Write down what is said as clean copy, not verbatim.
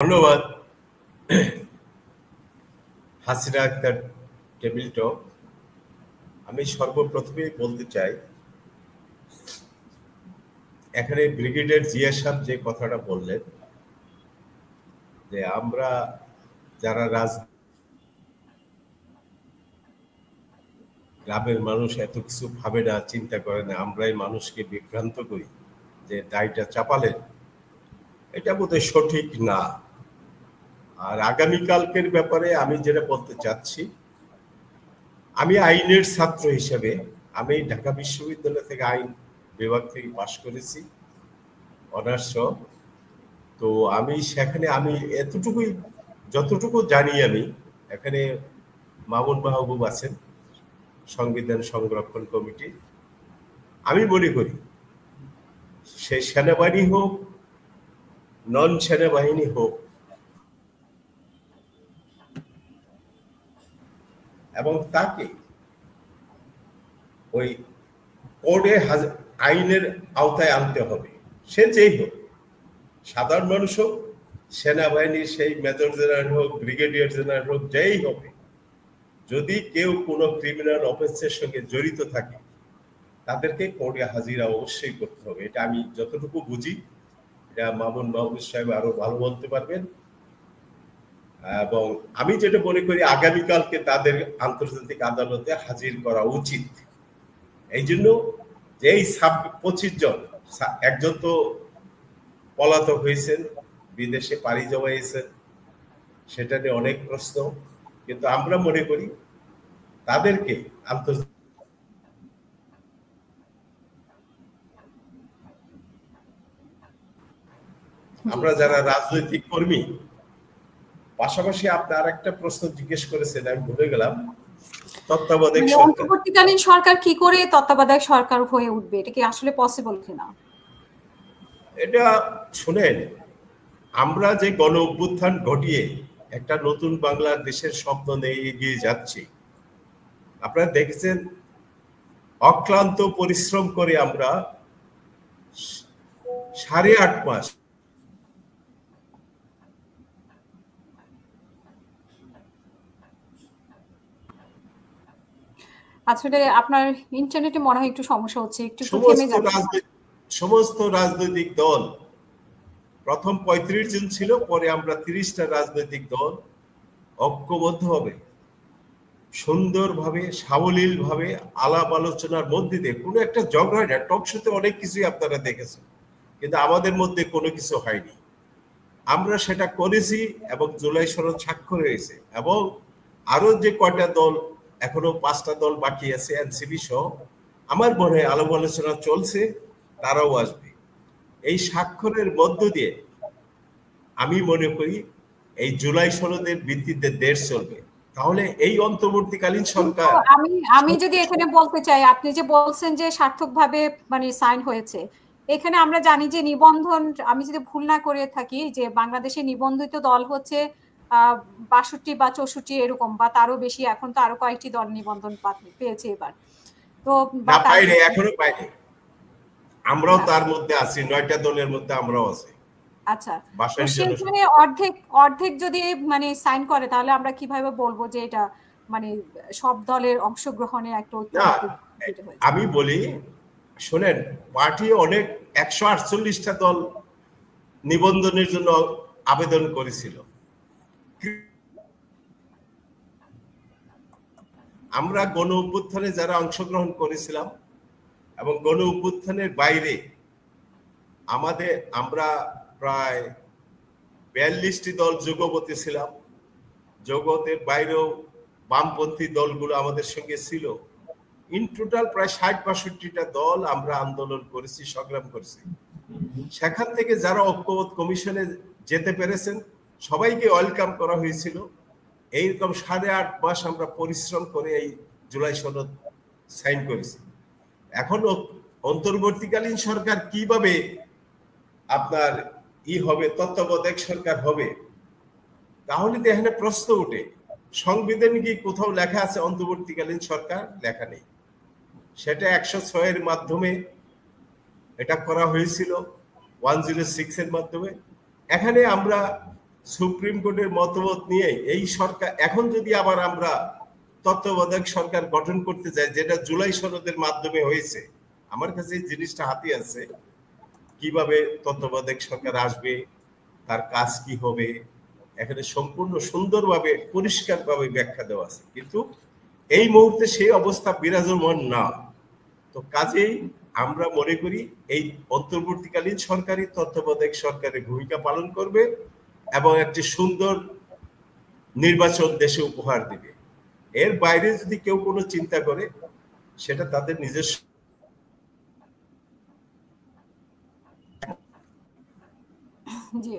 ধন্যবাদ হাসিনা আক্তার টেবিল টক। আমি সর্বপ্রথমেই বলতে চাই, এখানে ব্রিগেডিয়ার জিয়া সাহেব যে কথাটা বললেন যে আমরা যারা গ্রামের মানুষ এত কিছু ভাবে না, চিন্তা করে না, আমরাই মানুষকে বিভ্রান্ত করি যে দায়টা চাপালেন, এটা বোধহয় সঠিক না। আর আগামীকালকের ব্যাপারে আমি যেটা বলতে চাচ্ছি, আমি আইনের ছাত্র হিসেবে আমি ঢাকা বিশ্ববিদ্যালয় থেকে আইন বিভাগ থেকে পাশ করেছি অনার্স। তো আমি সেখানে এতটুকুই যতটুকু জানি, আমি এখানে মামুন মাহবুব আছেন সংবিধান সংরক্ষণ কমিটি। আমি মনে করি সে সেনাবাহিনী হোক নন সেনাবাহিনী হোক, এবং তাকে ওই কোর্টে আইনের আওতায় আনতে হবে, সে যেই হোক, সাধারণ মানুষ হোক, সেনাবাহিনীর সেই মেজর জেনারেল হোক, ব্রিগেডিয়ার জেনারেল হোক, যেই হবে, যদি কেউ কোনো ক্রিমিনাল অফেন্সের সঙ্গে জড়িত থাকে তাদেরকে কোর্টে হাজিরা অবশ্যই করতে হবে। এটা আমি যতটুকু বুঝি, এটা মামুন মাহবুব সাহেব আরো ভালো বলতে পারবেন। এবং আমি যেটা মনে করি আগামীকালকে তাদের আন্তর্জাতিক আদালতে হাজির করা উচিত। এই জন্য যে এই 25 জন, একজন তো পলাতক হয়েছেন, বিদেশে পাড়ি জমাইছেন, সেটা নিয়ে অনেক প্রশ্ন, কিন্তু আমরা মনে করি তাদেরকে আমরা যারা রাজনৈতিক কর্মী, পাশাপাশি আপনি আর একটা প্রশ্ন জিজ্ঞেস করেছেন, আমি ভুলে গেলাম, তত্ত্বাবধায়ক সরকার, অন্তর্বর্তীকালীন সরকার কি করে তত্ত্বাবধায়ক সরকার হয়ে উঠবে, এটা কি আসলে পসিবল কিনা? এটা শুনেন, আমরা যে গণ অভ্যুত্থান ঘটিয়ে একটা নতুন বাংলাদেশের স্বপ্ন নিয়ে এগিয়ে যাচ্ছি, আপনারা দেখেছেন অক্লান্ত পরিশ্রম করে আমরা 8.5 মাস আসলে আপনার ইন্টারনেটে মনে হয় একটু সমস্যা হচ্ছে, একটু থেমে যাচ্ছে। সমস্ত রাজনৈতিক দল, প্রথম 35 জন ছিল, পরে আমরা 30টা রাজনৈতিক দল ঐক্যবদ্ধ হবে, সুন্দরভাবে সাবলীলভাবে আলাপ আলোচনার মধ্যে দিয়ে, কোনো একটা ঝগড়া না, টক শোতে অনেক কিছুই আপনারা দেখেছেন, কিন্তু আমাদের মধ্যে কোনো কিছু হয়নি। আমরা সেটা করেছি এবং জুলাই সনদ স্বাক্ষর হয়েছে, এবং আরো যে কয়টা দল, এখনো 5টা দল বাকি আছে এনসিপি সহ, আমার মনে হয় আলাপ আলোচনা চলছে, তারাও আসবে। এই স্বাক্ষরের মধ্য দিয়ে আমি মনে করি এই জুলাই সনদের ভিত্তিতে দেশ চলবে। তাহলে এই অন্তর্বর্তীকালীন সরকার, আমি যদি এখানে বলতে চাই, আপনি যে বলছেন যে সার্থকভাবে মানে সাইন হয়েছে, এখানে আমরা জানি যে নিবন্ধন, আমি যদি ভুল না করে থাকি, যে বাংলাদেশে নিবন্ধিত দল হচ্ছে 62 বা 64 এরকম, বা তারও বেশি। এখন তো আরো কয়েকটি দল নিবন্ধন পেয়েছে এবার, তো বাইরে এখনো বাইরে, আমরাও তার মধ্যে আছি, 9টা দলের মধ্যে আমরাও আছি। আচ্ছা, সেখানে অর্ধেক যদি মানে সাইন করে, তাহলে আমরা কিভাবে বলবো যে এটা মানে সব দলের অংশগ্রহণে একটা আমি বলি, শোনেন, পার্টি অনেক 148টা দল নিবন্ধনের জন্য আবেদন করেছিল। আমরা গণ অভ্যুত্থানে যারা অংশগ্রহণ করেছিলাম এবং গণ অভ্যুত্থানের বাইরে আমরা প্রায় 42টি দল যোগবতী ছিলাম। জগতের বাইরেও বামপন্থী দলগুলো আমাদের সঙ্গে ছিল। ইন টোটাল প্রায় 60-62টা দল আমরা আন্দোলন করেছি, সংগ্রাম করেছি। সেখান থেকে যারা ঐক্যবোধ কমিশনে যেতে পেরেছেন সবাইকে ওয়েলকাম করা হয়েছিল। এইরকম 8.5 মাস আমরা পরিশ্রম করে এই জুলাই সনদ সাইন করেছি। এখন অন্তর্বর্তীকালীন সরকার কিভাবে আপনার হবে, তত্ত্বাবধায়ক সরকার হবে, তাহলে তো এখানে প্রশ্ন উঠে, সংবিধানে কি কোথাও লেখা আছে অন্তর্বর্তীকালীন সরকার? লেখা নেই। সেটা 106 এর মাধ্যমে এটা করা হয়েছিল, 106 এর মাধ্যমে। এখানে আমরা সুপ্রিম কোর্টের মতামত নিয়ে এই সরকার এখন যদি আবার আমরা তত্ত্বাবধায়ক সরকার গঠন করতে চাই, যেটা জুলাই সনদের মাধ্যমে হয়েছে, আমার কাছে এই জিনিসটা হাতে আছে কিভাবে তত্ত্বাবধায়ক সরকার আসবে, তার কাজ কি হবে, এখানে সম্পূর্ণ সুন্দরভাবে পরিষ্কারভাবে ব্যাখ্যা দেওয়া আছে, কিন্তু এই মুহূর্তে সেই অবস্থা বিরাজমান না। তো কাজেই আমরা মনে করি এই অন্তর্বর্তীকালীন সরকারই তত্ত্বাবধায়ক সরকারের ভূমিকা পালন করবে এবং একটি সুন্দর নির্বাচন দেশে উপহার দিবে। এর বাইরে যদি কেউ কোনো চিন্তা করে সেটা তাদের নিজস্ব। জি।